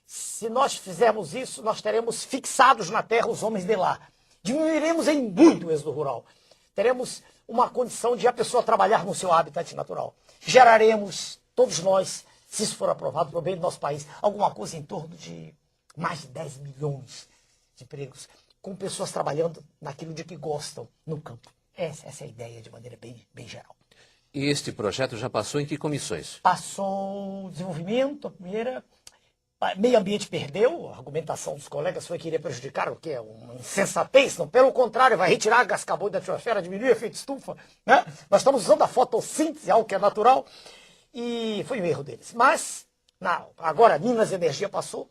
Se nós fizermos isso, nós teremos fixados na terra os homens de lá. Diminuiremos em muito o êxodo rural. Teremos uma condição de a pessoa trabalhar no seu habitat natural. Geraremos, todos nós, se isso for aprovado para o bem do nosso país, alguma coisa em torno de mais de 10 milhões de empregos, com pessoas trabalhando naquilo de que gostam no campo. Essa é a ideia de maneira bem geral. E este projeto já passou em que comissões? Passou desenvolvimento, a primeira. Meio ambiente perdeu, a argumentação dos colegas foi que iria prejudicar o que é uma insensatez, não, pelo contrário, vai retirar gás carbônico da atmosfera, diminuir o efeito estufa, né? Nós estamos usando a fotossíntese, algo que é natural, e foi um erro deles. Mas, não, agora Minas Energia passou,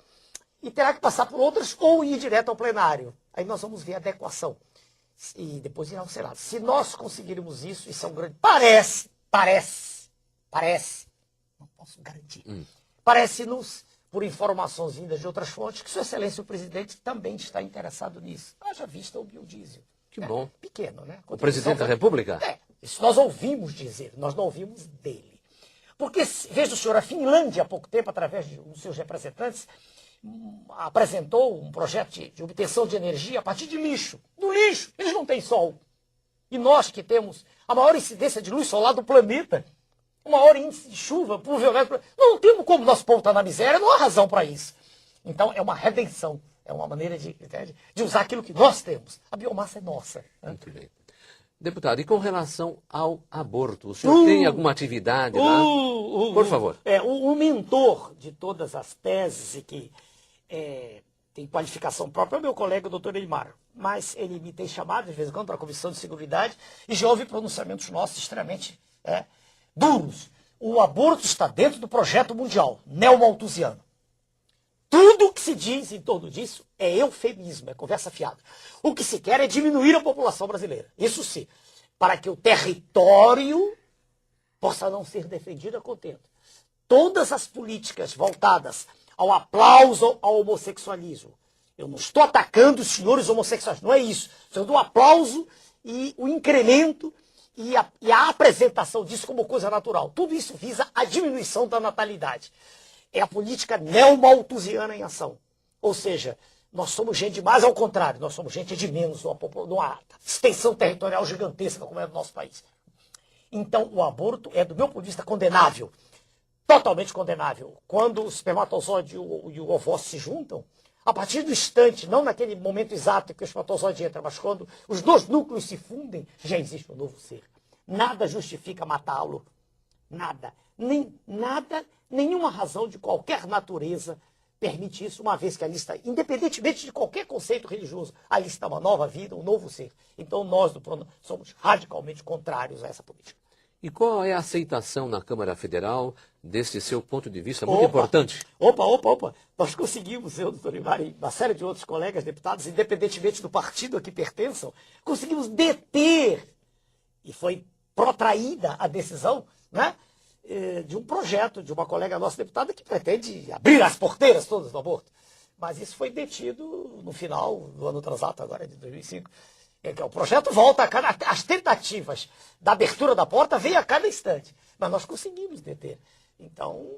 e terá que passar por outras ou ir direto ao plenário. Aí nós vamos ver a adequação, e depois irá ao Senado. Se nós conseguirmos isso é um grande... Parece, não posso garantir, parece-nos, por informações vindas de outras fontes, que Sua Excelência o Presidente também está interessado nisso. Haja vista o biodiesel. Que bom. Pequeno, né? O Presidente da República? Isso nós ouvimos dizer, nós não ouvimos dele. Porque, veja o senhor, a Finlândia, há pouco tempo, através de um dos seus representantes, apresentou um projeto de obtenção de energia a partir de lixo. Do lixo, eles não têm sol. E nós que temos a maior incidência de luz solar do planeta, o maior índice de chuva, provavelmente, não temos como nosso povo está na miséria, não há razão para isso. Então é uma redenção, é uma maneira de usar aquilo que nós temos. A biomassa é nossa. Né? Muito bem. Deputado, e com relação ao aborto, o senhor tem alguma atividade lá? Por favor. O mentor de todas as teses e que tem qualificação própria é o meu colega, o doutor Elimar. Mas ele me tem chamado de vez em quando para a Comissão de Seguridade e já houve pronunciamentos nossos extremamente duros. O aborto está dentro do projeto mundial, neomalthusiano. Tudo o que se diz em torno disso é eufemismo, é conversa fiada. O que se quer é diminuir a população brasileira. Isso sim, para que o território possa não ser defendido a contento. Todas as políticas voltadas ao aplauso ao homossexualismo. Eu não estou atacando os senhores homossexuais, não é isso. Eu dou aplauso e o incremento e a apresentação disso como coisa natural. Tudo isso visa a diminuição da natalidade. É a política neomalthusiana em ação. Ou seja, nós somos gente de mais ao contrário, nós somos gente de menos, numa extensão territorial gigantesca como é do nosso país. Então, o aborto é, do meu ponto de vista, condenável. Totalmente condenável. Quando o espermatozoide e o ovócito se juntam, a partir do instante, não naquele momento exato em que o espermatozoide entra, mas quando os dois núcleos se fundem, já existe um novo ser. Nada justifica matá-lo. Nada. Nenhuma razão de qualquer natureza permite isso, uma vez que ali está, independentemente de qualquer conceito religioso, ali está uma nova vida, um novo ser. Então nós do PRONAM somos radicalmente contrários a essa política. E qual é a aceitação na Câmara Federal desse seu ponto de vista muito importante? Opa. Nós conseguimos, eu, doutor Ibar, e uma série de outros colegas deputados, independentemente do partido a que pertençam, conseguimos deter, e foi protraída a decisão, né, de um projeto de uma colega nossa deputada que pretende abrir as porteiras todas do aborto. Mas isso foi detido no final do ano transato, agora de 2005. O projeto volta as tentativas da abertura da porta vêm a cada instante. Mas nós conseguimos deter. Então,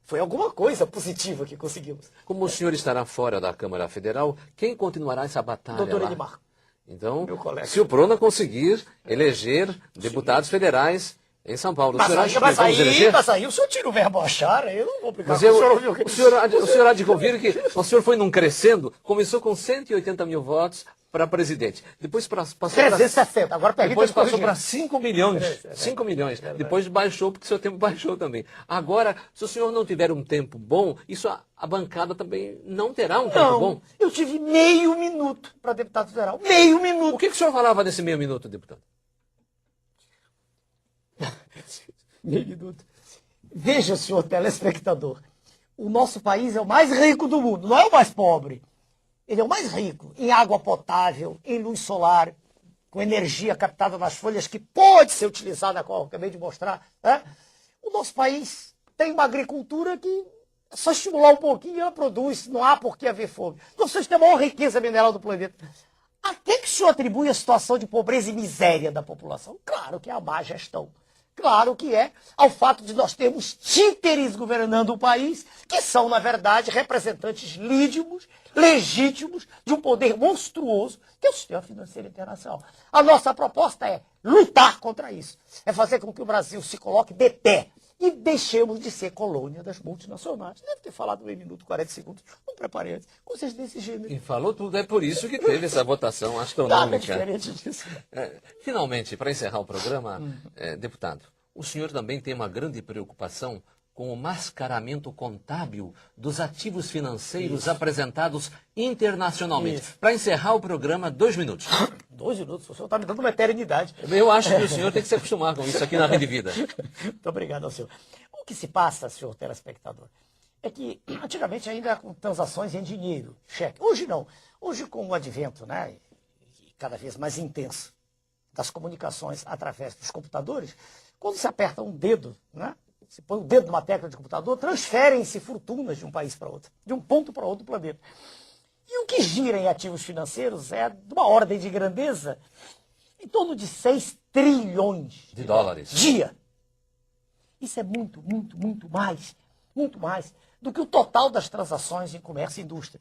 foi alguma coisa positiva que conseguimos. Como o senhor estará fora da Câmara Federal, quem continuará essa batalha Doutor lá? Edmar. Então, se o PRONAM conseguir eleger deputados federais em São Paulo, Mas aí o senhor tira o verbo achar, eu não vou brigar com o senhor há de convir que o senhor foi num crescendo, começou com 180 mil votos para presidente. Depois passou para 360, agora depois passou para 5 milhões. 5 milhões. Depois baixou, porque seu tempo baixou também. Agora, se o senhor não tiver um tempo bom, isso a bancada também não terá um tempo bom. Eu tive meio minuto para deputado federal. Meio minuto. O que o senhor falava nesse meio minuto, deputado? Meio minuto. Veja, senhor telespectador, o nosso país é o mais rico do mundo, não é o mais pobre. Ele é o mais rico em água potável, em luz solar, com energia captada nas folhas, que pode ser utilizada, como eu acabei de mostrar. Né? O nosso país tem uma agricultura que é só estimular um pouquinho e ela produz, não há por que haver fome. Nós temos a maior riqueza mineral do planeta. A que o senhor atribui a situação de pobreza e miséria da população? Claro que é a má gestão. Claro que é ao fato de nós termos títeres governando o país, que são, na verdade, representantes legítimos de um poder monstruoso, que é o sistema financeiro internacional. A nossa proposta é lutar contra isso, é fazer com que o Brasil se coloque de pé e deixemos de ser colônia das multinacionais. Deve ter falado 1 minuto e 40 segundos, não preparei antes, coisas desse gênero. E falou tudo, é por isso que teve essa votação Nada astronômica. diferente disso. Finalmente, para encerrar o programa, deputado, o senhor também tem uma grande preocupação com o mascaramento contábil dos ativos financeiros apresentados internacionalmente. Isso. Para encerrar o programa, 2 minutos. 2 minutos, o senhor está me dando uma eternidade. Eu acho que o senhor tem que se acostumar com isso aqui na Rede Vida. Muito obrigado ao senhor. O que se passa, senhor telespectador, é que antigamente ainda com transações em dinheiro, cheque. Hoje não. Hoje com o advento, né, e cada vez mais intenso das comunicações através dos computadores, quando se aperta um dedo, né, se põe o dedo numa tecla de computador, transferem-se fortunas de um país para outro, de um ponto para outro do planeta. E o que gira em ativos financeiros é de uma ordem de grandeza em torno de 6 trilhões De dólares. Dia. Isso é muito mais do que o total das transações em comércio e indústria,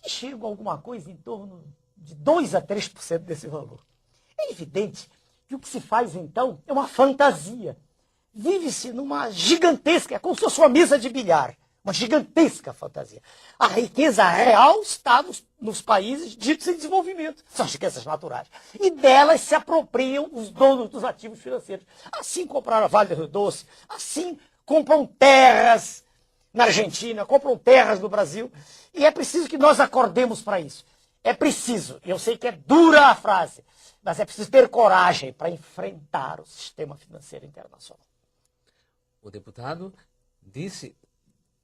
que chegam a alguma coisa em torno de 2 a 3% desse valor. É evidente que o que se faz então é uma fantasia. Vive-se numa gigantesca, como se fosse uma mesa de bilhar, uma gigantesca fantasia. A riqueza real está nos países ditos em desenvolvimento, são as riquezas naturais. E delas se apropriam os donos dos ativos financeiros. Assim compraram a Vale do Rio Doce, assim compram terras na Argentina, compram terras no Brasil. E é preciso que nós acordemos para isso. É preciso, e eu sei que é dura a frase, mas é preciso ter coragem para enfrentar o sistema financeiro internacional. O deputado disse,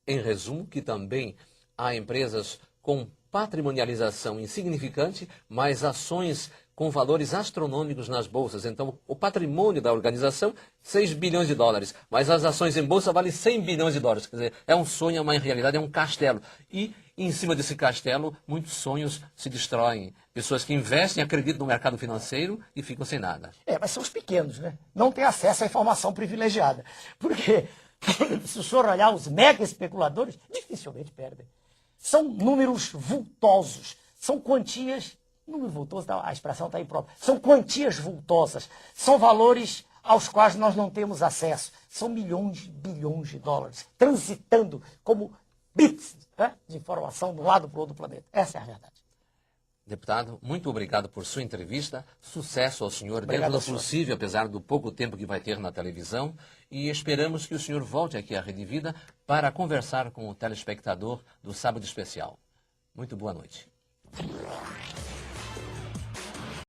em resumo, que também há empresas com patrimonialização insignificante, mas ações com valores astronômicos nas bolsas. Então, o patrimônio da organização, 6 bilhões de dólares, mas as ações em bolsa valem 100 bilhões de dólares. Quer dizer, é um sonho, é uma realidade, é um castelo. E, em cima desse castelo, muitos sonhos se destroem. Pessoas que investem, acreditam no mercado financeiro e ficam sem nada. Mas são os pequenos, né? Não têm acesso à informação privilegiada. Porque, se o senhor olhar, os mega especuladores dificilmente perdem. São números vultosos, são quantias, número vultoso, a expressão está imprópria, são quantias vultosas, são valores aos quais nós não temos acesso, são milhões, bilhões de dólares, transitando como bits, né, de informação de um lado para o outro do planeta. Essa é a verdade. Deputado, muito obrigado por sua entrevista. Sucesso ao senhor Obrigado dentro ao do senhor. possível, apesar do pouco tempo que vai ter na televisão. E esperamos que o senhor volte aqui à Rede Vida para conversar com o telespectador do Sábado Especial. Muito boa noite.